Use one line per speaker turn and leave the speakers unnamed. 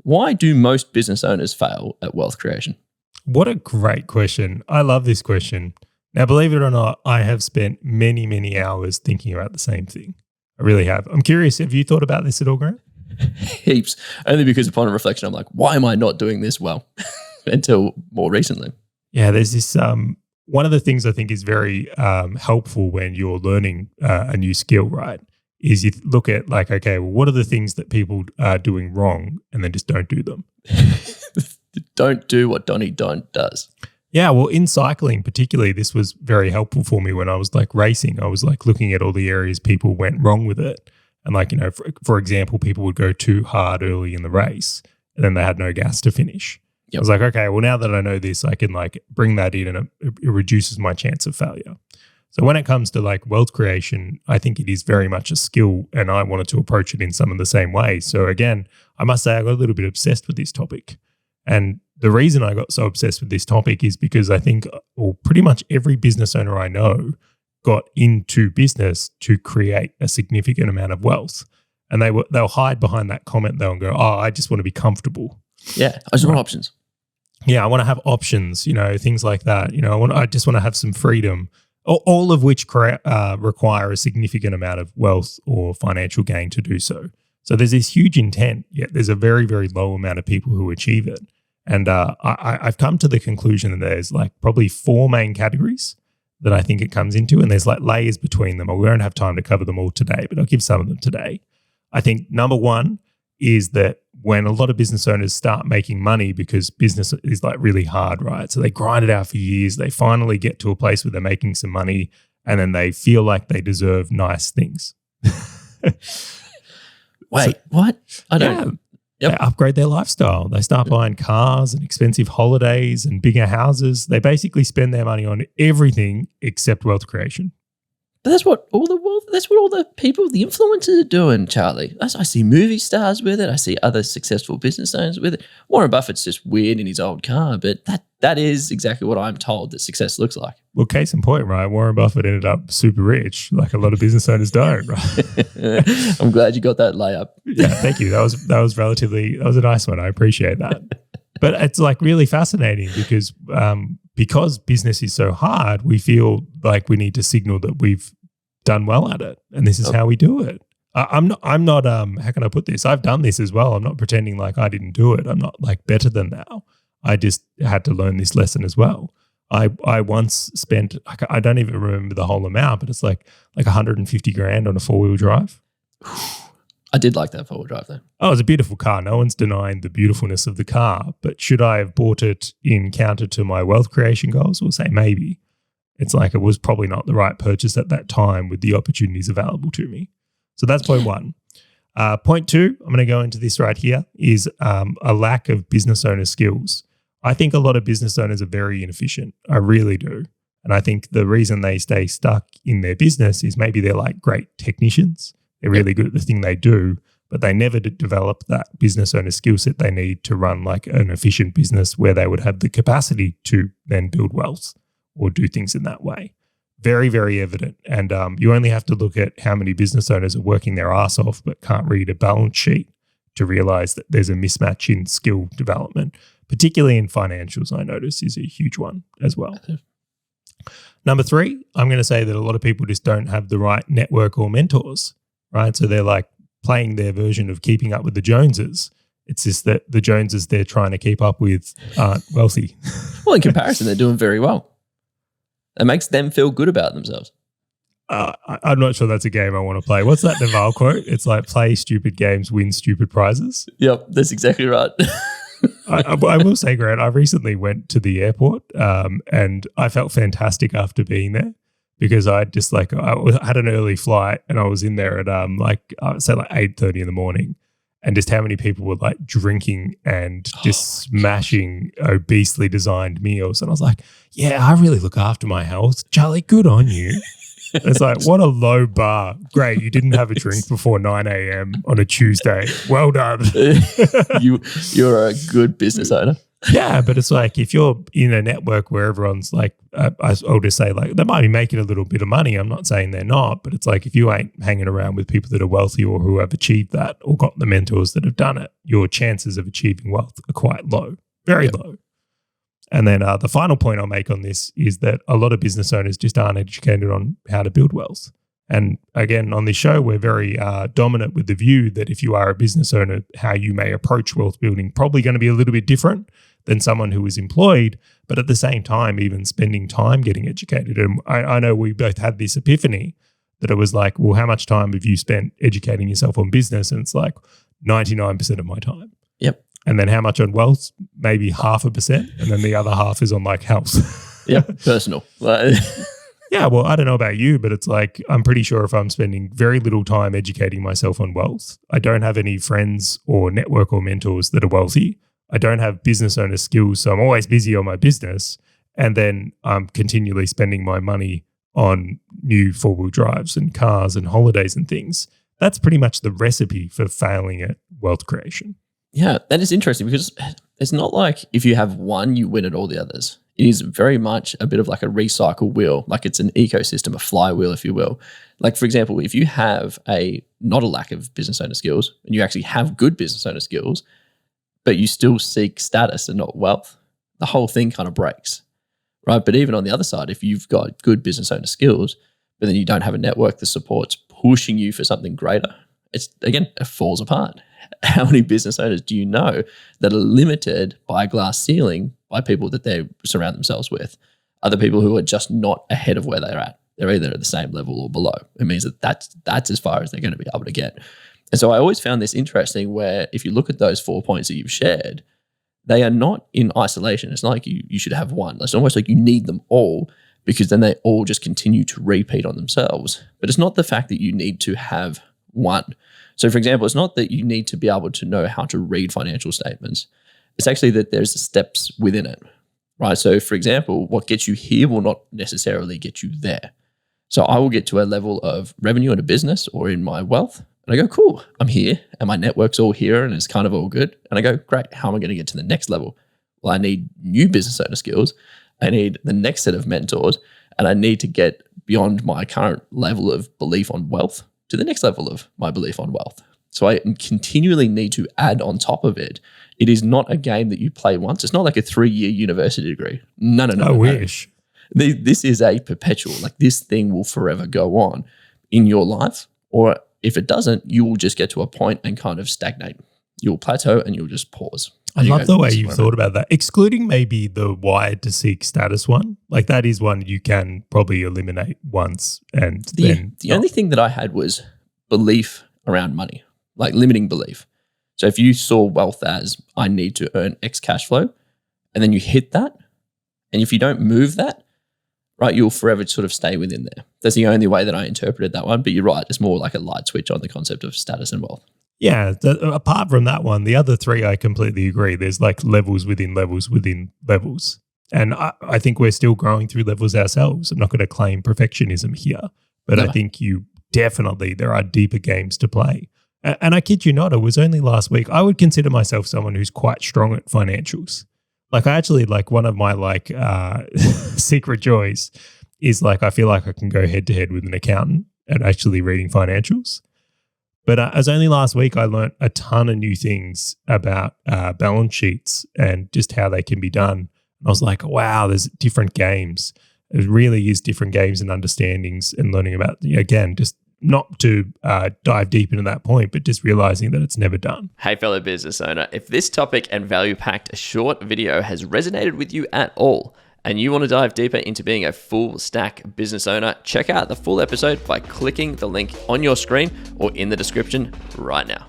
Why do most business owners fail at wealth creation?
What a great question. I love this question. Now, believe it or not, I have spent many, many hours thinking about the same thing. I really have. I'm curious, have you thought about this at all, Grant?
Heaps. Only because upon reflection, I'm like, why am I not doing this well? Until more recently.
Yeah, there's this, one of the things I think is very helpful when you're learning a new skill, right, is you look at like, okay, well, what are the things that people are doing wrong and then just don't do them?
Don't do what Donnie Don't does.
Yeah, well, in cycling particularly, this was very helpful for me when I was like racing. I was like looking at all the areas people went wrong with it. And like, you know, for example, people would go too hard early in the race and then they had no gas to finish. Yep. I was like, okay, well, now that I know this, I can like bring that in and it reduces my chance of failure. So when it comes to like wealth creation, I think it is very much a skill and I wanted to approach it in some of the same ways. So again, I must say I got a little bit obsessed with this topic. And the reason I got so obsessed with this topic is because I think pretty much every business owner I know got into business to create a significant amount of wealth. And they'll hide behind that comment though and go, oh, I just want to be comfortable.
Yeah, I just want options.
Yeah, I want to have options, you know, things like that. You know, I just want to have some freedom, all of which require a significant amount of wealth or financial gain to do so. So there's this huge intent, yet there's a very, very low amount of people who achieve it. And I've come to the conclusion that there's like probably 4 main categories that I think it comes into, and there's like layers between them. We won't have time to cover them all today, but I'll give some of them today. I think number one is that when a lot of business owners start making money because business is like really hard, right? So they grind it out for years. They finally get to a place where they're making some money and then they feel like they deserve nice things.
Wait, what? I don't.
Yep. They upgrade their lifestyle. They start buying cars and expensive holidays and bigger houses. They basically spend their money on everything except wealth creation.
But that's what all the people, the influencers are doing, Charlie. I see movie stars with it. I see other successful business owners with it. Warren Buffett's just weird in his old car, but that is exactly what I'm told that success looks like.
Well, case in point, right? Warren Buffett ended up super rich, like a lot of business owners don't, right?
I'm glad you got that layup.
Yeah, thank you. That was a nice one. I appreciate that. But it's like really fascinating because business is so hard, we feel like we need to signal that we've done well at it, and this is how we do it. I'm not. How can I put this? I've done this as well. I'm not pretending like I didn't do it. I'm not like better than now. I just had to learn this lesson as well. I once spent, I don't even remember the whole amount, but it's like 150 grand on a 4-wheel drive.
I did like that 4-wheel drive though.
Oh, it was a beautiful car. No one's denying the beautifulness of the car, but should I have bought it in counter to my wealth creation goals? We'll say maybe. It's like it was probably not the right purchase at that time with the opportunities available to me. So that's point one. Point two, I'm going to go into this right here, is a lack of business owner skills. I think a lot of business owners are very inefficient. I really do. And I think the reason they stay stuck in their business is maybe they're like great technicians. They're really good at the thing they do, but they never develop that business owner skill set they need to run like an efficient business where they would have the capacity to then build wealth or do things in that way. Very, very evident. And you only have to look at how many business owners are working their ass off but can't read a balance sheet to realize that there's a mismatch in skill development, particularly in financials, I notice is a huge one as well. Number three, I'm going to say that a lot of people just don't have the right network or mentors, right? So they're like playing their version of keeping up with the Joneses. It's just that the Joneses they're trying to keep up with aren't wealthy.
Well, in comparison, they're doing very well. It makes them feel good about themselves.
I'm not sure that's a game I want to play. What's that Naval quote? It's like play stupid games, win stupid prizes.
Yep, that's exactly right.
I will say, Grant, I recently went to the airport and I felt fantastic after being there because I just I had an early flight and I was in there at say 8:30 in the morning, and just how many people were like drinking and just smashing obesely designed meals. And I was like, yeah, I really look after my health. Charlie, good on you. It's like, what a low bar. Great, you didn't have a drink before 9 a.m. on a Tuesday. Well done.
You're a good business owner.
Yeah, but it's like if you're in a network where everyone's like, I'll just say like they might be making a little bit of money. I'm not saying they're not, but it's like if you ain't hanging around with people that are wealthy or who have achieved that or got the mentors that have done it, your chances of achieving wealth are quite low, very low. And then the final point I'll make on this is that a lot of business owners just aren't educated on how to build wealth. And again, on this show, we're very dominant with the view that if you are a business owner, how you may approach wealth building probably going to be a little bit different than someone who is employed, but at the same time, even spending time getting educated. And I know we both had this epiphany that it was like, well, how much time have you spent educating yourself on business? And it's like 99% of my time.
Yep.
And then how much on wealth? Maybe 0.5%. And then the other half is on like health.
Yep, personal.
Yeah, well, I don't know about you, but it's like I'm pretty sure if I'm spending very little time educating myself on wealth, I don't have any friends or network or mentors that are wealthy. I don't have business owner skills, so I'm always busy on my business. And then I'm continually spending my money on new four-wheel drives and cars and holidays and things. That's pretty much the recipe for failing at wealth creation.
Yeah, that is interesting because it's not like if you have one, you win at all the others. It is very much a bit of like a recycle wheel, like it's an ecosystem, a flywheel, if you will. Like, for example, if you have not a lack of business owner skills and you actually have good business owner skills, but you still seek status and not wealth, the whole thing kind of breaks, right? But even on the other side, if you've got good business owner skills, but then you don't have a network that supports pushing you for something greater, it falls apart. How many business owners do you know that are limited by a glass ceiling by people that they surround themselves with? Other people who are just not ahead of where they're at. They're either at the same level or below. It means that's as far as they're going to be able to get. And so I always found this interesting where if you look at those 4 points that you've shared, they are not in isolation. It's not like you should have one. It's almost like you need them all because then they all just continue to repeat on themselves. But it's not the fact that you need to have one. So, for example, it's not that you need to be able to know how to read financial statements. It's actually that there's steps within it, right? So, for example, what gets you here will not necessarily get you there. So I will get to a level of revenue in a business or in my wealth, and I go, cool, I'm here, and my network's all here, and it's kind of all good. And I go, great, how am I going to get to the next level? Well, I need new business owner skills. I need the next set of mentors, and I need to get beyond my current level of belief on wealth to the next level of my belief on wealth. So I continually need to add on top of it. It is not a game that you play once. It's not like a 3-year university degree. No.
I wish.
This is a perpetual, like this thing will forever go on in your life. Or if it doesn't, you will just get to a point and kind of stagnate. You'll plateau and you'll just pause.
I love the way you've thought about that, excluding maybe the wired to seek status one. Like that is one you can probably eliminate once. And
the only thing that I had was belief around money, like limiting belief. So if you saw wealth as I need to earn X cash flow and then you hit that, and if you don't move that, right, you'll forever sort of stay within there. That's the only way that I interpreted that one. But you're right, it's more like a light switch on the concept of status and wealth.
Yeah, apart from that one, the other three, I completely agree. There's like levels within levels within levels. And I think we're still growing through levels ourselves. I'm not going to claim perfectionism here, but I think there are deeper games to play. And I kid you not, it was only last week. I would consider myself someone who's quite strong at financials. Like I actually, like one of my secret joys is like I feel like I can go head to head with an accountant at actually reading financials. But as only last week, I learned a ton of new things about balance sheets and just how they can be done. And I was like, wow, there's different games. It really is different games and understandings and learning about, again, just not to dive deep into that point, but just realizing that it's never done.
Hey, fellow business owner, if this topic and value-packed short video has resonated with you at all, and you want to dive deeper into being a full stack business owner, check out the full episode by clicking the link on your screen or in the description right now.